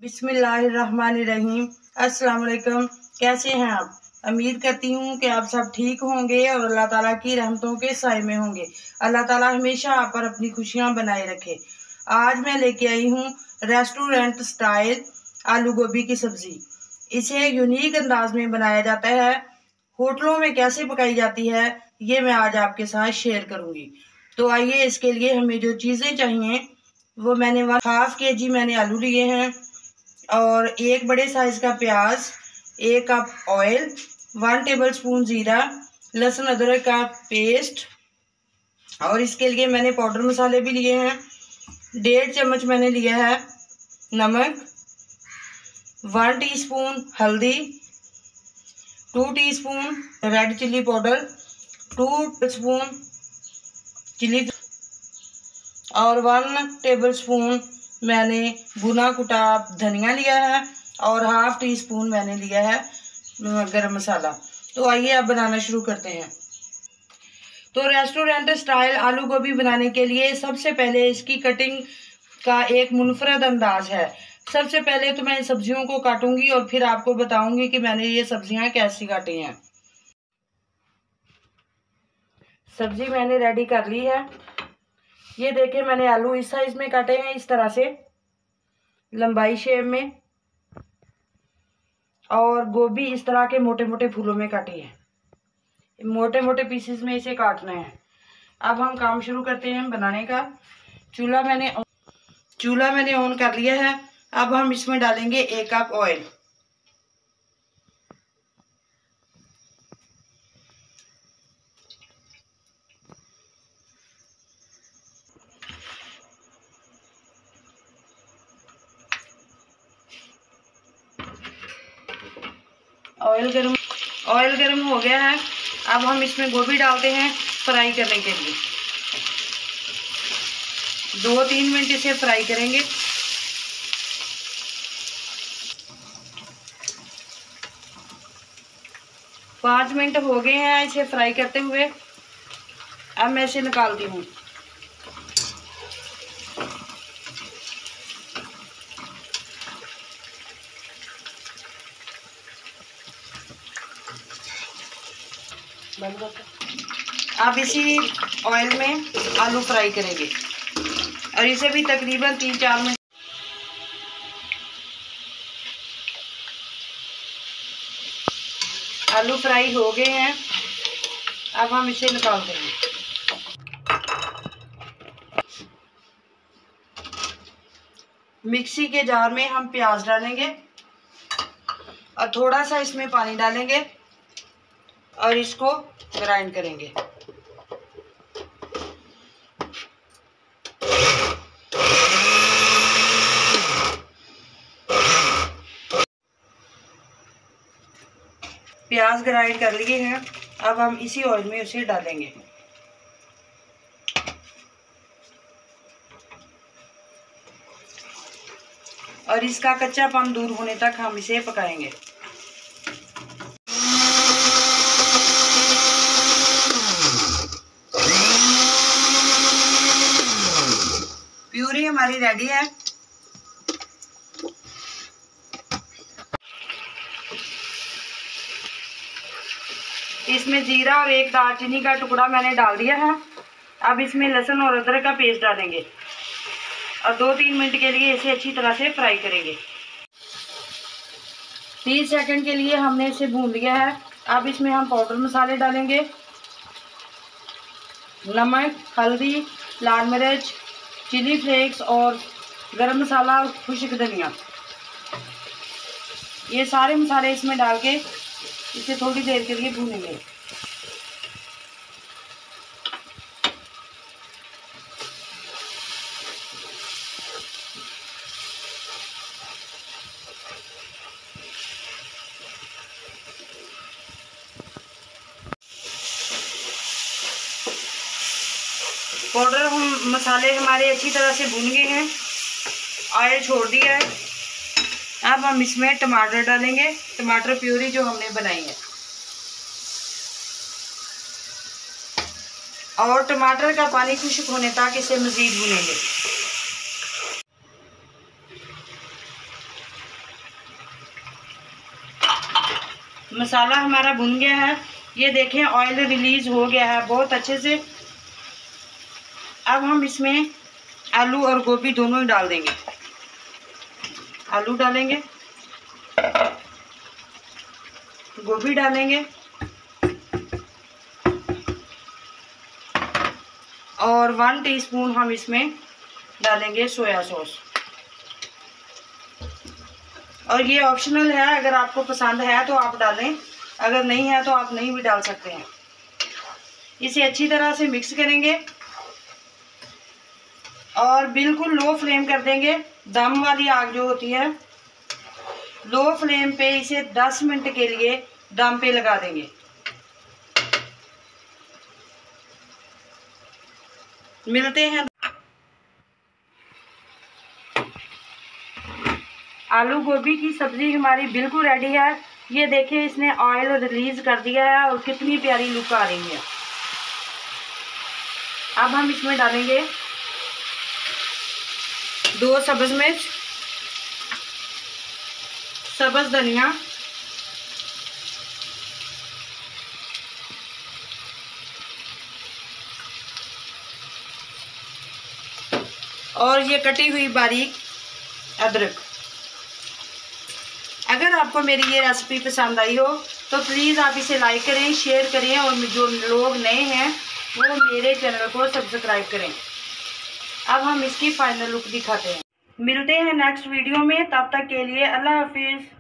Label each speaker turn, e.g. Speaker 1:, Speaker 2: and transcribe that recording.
Speaker 1: बिस्मिल्लाहिर्रहमानिर्रहीम। अस्सलाम वालेकुम। कैसे हैं आप? उम्मीद करती हूँ कि आप सब ठीक होंगे और अल्लाह ताला की रहमतों के साए में होंगे। अल्लाह ताला हमेशा आप पर अपनी खुशियाँ बनाए रखे। आज मैं लेके आई हूँ रेस्टोरेंट स्टाइल आलू गोभी की सब्जी। इसे यूनिक अंदाज में बनाया जाता है। होटलों में कैसे पकाई जाती है ये मैं आज आपके साथ शेयर करूंगी। तो आइए, इसके लिए हमें जो चीज़ें चाहिए वो मैंने 1/2 kg मैंने आलू लिए हैं और एक बड़े साइज का प्याज, 1 कप ऑयल, 1 टेबलस्पून जीरा, लहसुन अदरक का पेस्ट और इसके लिए मैंने पाउडर मसाले भी लिए हैं। 1.5 चम्मच मैंने लिया है नमक, 1 टीस्पून हल्दी, 2 teaspoon red chilli powder, 2 teaspoon chilli और 1 टेबलस्पून मैंने भुना कुटा धनिया लिया है और 1/2 टीस्पून मैंने लिया है गरम मसाला। तो आइए अब बनाना शुरू करते हैं। तो रेस्टोरेंट स्टाइल आलू गोभी बनाने के लिए सबसे पहले इसकी कटिंग का एक मुनफरद अंदाज है। सबसे पहले तो मैं इन सब्जियों को काटूंगी और फिर आपको बताऊंगी कि मैंने ये सब्जियां कैसी काटी हैं। सब्जी मैंने रेडी कर ली है। ये देखिए, मैंने आलू इस साइज में काटे हैं, इस तरह से लंबाई शेप में, और गोभी इस तरह के मोटे मोटे फूलों में काटी है। मोटे मोटे पीसेस में इसे काटना है। अब हम काम शुरू करते हैं बनाने का। चूल्हा मैंने ऑन कर लिया है। अब हम इसमें डालेंगे 1 कप ऑयल। ऑयल गर्म हो गया है। अब हम इसमें गोभी डालते हैं फ्राई करने के लिए। 2-3 मिनट इसे फ्राई करेंगे। पाँच मिनट हो गए हैं इसे फ्राई करते हुए। अब मैं इसे निकालती हूँ। अब इसी ऑयल में आलू फ्राई करेंगे और इसे भी तकरीबन 3-4 मिनट। आलू फ्राई हो गए हैं। अब हम इसे निकाल देंगे। मिक्सी के जार में हम प्याज डालेंगे और थोड़ा सा इसमें पानी डालेंगे और इसको ग्राइंड करेंगे। प्याज ग्राइंड कर लिए हैं। अब हम इसी ऑयल में उसे डालेंगे। और इसका कच्चापन दूर होने तक हम इसे पकाएंगे। प्यूरी हमारी रेडी है। इसमें जीरा और 1 दालचीनी का टुकड़ा मैंने डाल दिया है। अब इसमें लहसुन और अदरक का पेस्ट डालेंगे और 2-3 मिनट के लिए इसे अच्छी तरह से फ्राई करेंगे। 30 सेकंड के लिए हमने इसे भून लिया है। अब इसमें हम पाउडर मसाले डालेंगे। नमक, हल्दी, लाल मिर्च, चिली फ्लेक्स और गरम मसाला और खुश्क धनिया, ये सारे मसाले इसमें डाल के इसे थोड़ी देर के लिए भूनेंगे। पाउडर मसाले हमारे अच्छी तरह से भून गए हैं। ऑयल छोड़ दिया है। अब हम इसमें टमाटर डालेंगे, टमाटर प्यूरी जो हमने बनाई है, और टमाटर का पानी खुश्क होने तक इसे मज़ीद भूनेंगे। मसाला हमारा भुन गया है, ये देखें ऑयल रिलीज हो गया है बहुत अच्छे से। अब हम इसमें आलू और गोभी दोनों ही डाल देंगे। आलू डालेंगे, गोभी डालेंगे और 1 टीस्पून हम इसमें डालेंगे सोया सॉस। और ये ऑप्शनल है, अगर आपको पसंद है तो आप डालें, अगर नहीं है तो आप नहीं भी डाल सकते हैं। इसे अच्छी तरह से मिक्स करेंगे और बिल्कुल लो फ्लेम कर देंगे। दम वाली आग जो होती है, लो फ्लेम पे इसे 10 मिनट के लिए दम पे लगा देंगे। मिलते हैं। आलू गोभी की सब्जी हमारी बिल्कुल रेडी है। ये देखिए इसने ऑयल रिलीज कर दिया है और कितनी प्यारी लुक आ रही है। अब हम इसमें डालेंगे 2 सब्ज मिर्च, सब्ज धनिया, और ये कटी हुई बारीक अदरक। अगर आपको मेरी ये रेसिपी पसंद आई हो तो प्लीज़ आप इसे लाइक करें, शेयर करें और जो लोग नए हैं वो मेरे चैनल को सब्सक्राइब करें। अब हम इसकी फाइनल लुक दिखाते हैं। मिलते हैं नेक्स्ट वीडियो में, तब तक के लिए अल्लाह हाफिज़।